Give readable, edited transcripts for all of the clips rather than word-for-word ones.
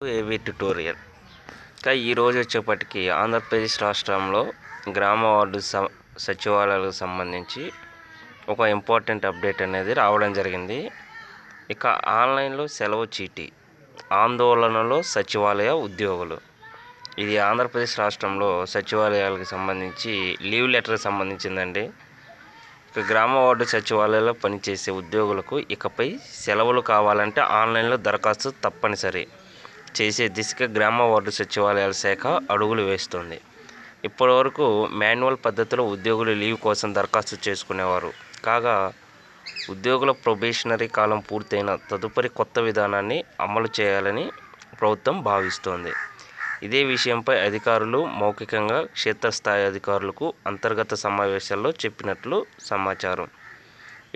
ఏవి ట్యుటోరియల్ ఈరోజు వచ్చేప్పటికి ఆంధ్రప్రదేశ్ రాష్ట్రంలో గ్రామ వార్డు సచివాలయాలకు సంబంధించి ఒక ఇంపార్టెంట్ అప్డేట్ అనేది రావడం జరిగింది. ఇక ఆన్లైన్లో సెలవు చీటీ ఆందోళనలో సచివాలయ ఉద్యోగులు. ఇది ఆంధ్రప్రదేశ్ రాష్ట్రంలో సచివాలయాలకు సంబంధించి లీవ్ లెటర్ సంబంధించిందండి. ఇక గ్రామ వార్డు సచివాలయాల్లో పనిచేసే ఉద్యోగులకు ఇకపై సెలవులు కావాలంటే ఆన్లైన్లో దరఖాస్తు తప్పనిసరి చేసే దిశగా గ్రామ వార్డు సచివాలయాల శాఖ అడుగులు వేస్తుంది. ఇప్పటివరకు మాన్యువల్ పద్ధతిలో ఉద్యోగులు లీవ్ కోసం దరఖాస్తు చేసుకునేవారు. కాగా ఉద్యోగుల ప్రొబేషనరీ కాలం పూర్తయిన తదుపరి కొత్త విధానాన్ని అమలు చేయాలని ప్రభుత్వం భావిస్తోంది. ఇదే విషయంపై అధికారులు మౌఖికంగా క్షేత్రస్థాయి అధికారులకు అంతర్గత సమావేశాల్లో చెప్పినట్లు సమాచారం.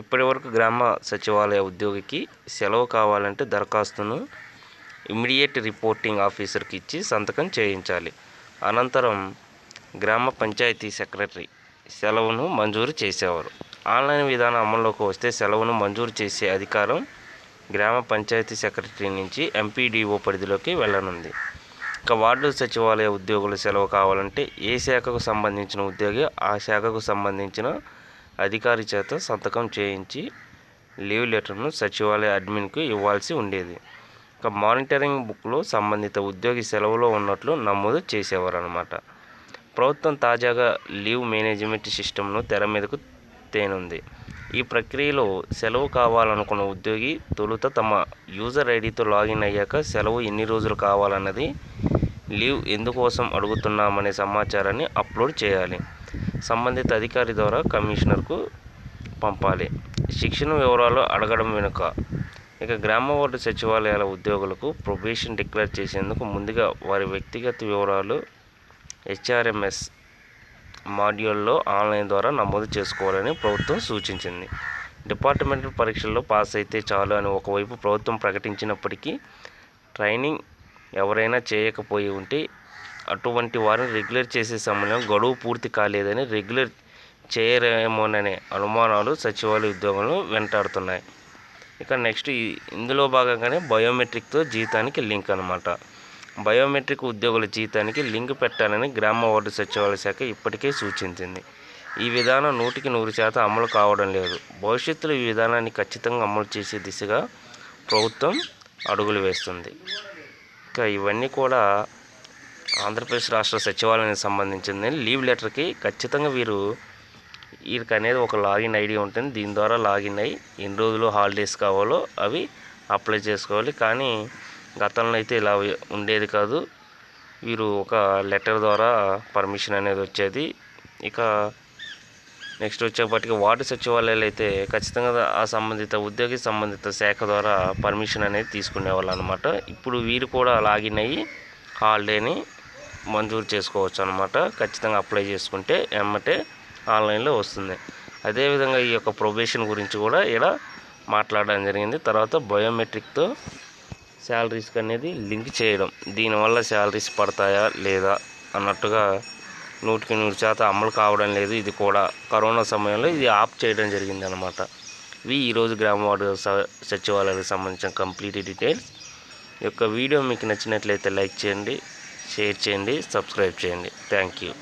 ఇప్పటివరకు గ్రామ సచివాలయ ఉద్యోగికి సెలవు కావాలంటే దరఖాస్తును ఇమ్మీడియట్ రిపోర్టింగ్ ఆఫీసర్కి ఇచ్చి సంతకం చేయించాలి. అనంతరం గ్రామ పంచాయతీ సెక్రటరీ సెలవును మంజూరు చేసేవారు. ఆన్లైన్ విధానం అమల్లోకి వస్తే సెలవును మంజూరు చేసే అధికారం గ్రామ పంచాయతీ సెక్రటరీ నుంచి ఎంపీడీఓ పరిధిలోకి వెళ్ళనుంది. ఇక వార్డు సచివాలయ ఉద్యోగులు సెలవు కావాలంటే ఏ శాఖకు సంబంధించిన ఉద్యోగి ఆ శాఖకు సంబంధించిన అధికారి చేత సంతకం చేయించి లీవ్ లెటర్ను సచివాలయ అడ్మిన్కు ఇవ్వాల్సి ఉండేది. ఇక మానిటరింగ్ బుక్లో సంబంధిత ఉద్యోగి సెలవులో ఉన్నట్లు నమోదు చేసేవారు అన్నమాట. ప్రభుత్వం తాజాగా లీవ్ మేనేజ్మెంట్ సిస్టమ్ను తెర మీదకు తేనుంది. ఈ ప్రక్రియలో సెలవు కావాలనుకున్న ఉద్యోగి తొలుత తమ యూజర్ ఐడితో లాగిన్ అయ్యాక సెలవు ఎన్ని రోజులు కావాలన్నది, లీవ్ ఎందుకోసం అడుగుతున్నామనే సమాచారాన్ని అప్లోడ్ చేయాలి. సంబంధిత అధికారి ద్వారా కమిషనర్కు పంపాలి. శిక్షణ వివరాలు అడగడం వెనుక ఇక గ్రామ వార్డు సచివాలయాల ఉద్యోగులకు ప్రొబేషన్ డిక్లేర్ చేసేందుకు ముందుగా వారి వ్యక్తిగత వివరాలు హెచ్ఆర్ఎంఎస్ మాడ్యూల్లో ఆన్లైన్ ద్వారా నమోదు చేసుకోవాలని ప్రభుత్వం సూచించింది. డిపార్ట్మెంటల్ పరీక్షల్లో పాస్ అయితే చాలు అని ఒకవైపు ప్రభుత్వం ప్రకటించినప్పటికీ ట్రైనింగ్ ఎవరైనా చేయకపోయి ఉంటే అటువంటి వారిని రెగ్యులర్ చేసే సమయంలో గడువు పూర్తి కాలేదని రెగ్యులర్ చేయరేమోననే అనుమానాలు సచివాలయ ఉద్యోగులను వెంటాడుతున్నాయి. ఇక నెక్స్ట్ ఇందులో భాగంగానే బయోమెట్రిక్తో జీతానికి లింక్ అన్నమాట. బయోమెట్రిక్ ఉద్యోగుల జీతానికి లింక్ పెట్టాలని గ్రామ వార్డు సచివాలయ శాఖ ఇప్పటికే సూచించింది. ఈ విధానం 100% అమలు కావడం లేదు. భవిష్యత్తులో ఈ విధానాన్ని ఖచ్చితంగా అమలు చేసే దిశగా ప్రభుత్వం అడుగులు వేస్తుంది. ఇక ఇవన్నీ కూడా ఆంధ్రప్రదేశ్ రాష్ట్ర సచివాలయానికి సంబంధించింది. లీవ్ లెటర్కి ఖచ్చితంగా వీరికి అనేది ఒక లాగిన్ ఐడి ఉంటుంది. దీని ద్వారా లాగిన్ అయ్యి ఎన్ని రోజులు హాలిడేస్ కావాలో అవి అప్లై చేసుకోవాలి. కానీ గతంలో అయితే ఇలా ఉండేది కాదు. వీరు ఒక లెటర్ ద్వారా పర్మిషన్ అనేది వచ్చేది. ఇక నెక్స్ట్ వచ్చేప్పటికి వార్డు సచివాలయాలు అయితే ఖచ్చితంగా ఆ సంబంధిత ఉద్యోగి సంబంధిత శాఖ ద్వారా పర్మిషన్ అనేది తీసుకునేవాళ్ళు అనమాట. ఇప్పుడు వీరు కూడా లాగిన్ అయ్యి హాలిడేని మంజూరు చేసుకోవచ్చు అనమాట. ఖచ్చితంగా అప్లై చేసుకుంటే ఎమ్మటే ఆన్లైన్లో వస్తుంది. అదేవిధంగా ఈ యొక్క ప్రొబేషన్ గురించి కూడా ఇలా మాట్లాడడం జరిగింది. తర్వాత బయోమెట్రిక్తో శాలరీస్కి అనేది లింక్ చేయడం, దీనివల్ల శాలరీస్ పడతాయా లేదా అన్నట్టుగా 100% అమలు కావడం లేదు. ఇది కూడా కరోనా సమయంలో ఇది ఆఫ్ చేయడం జరిగింది అనమాట. ఇవి ఈరోజు గ్రామ వార్డు సచివాలయాలకు సంబంధించిన కంప్లీట్ డీటెయిల్స్. ఈ యొక్క వీడియో మీకు నచ్చినట్లయితే లైక్ చేయండి, షేర్ చేయండి, సబ్స్క్రైబ్ చేయండి. Thank you.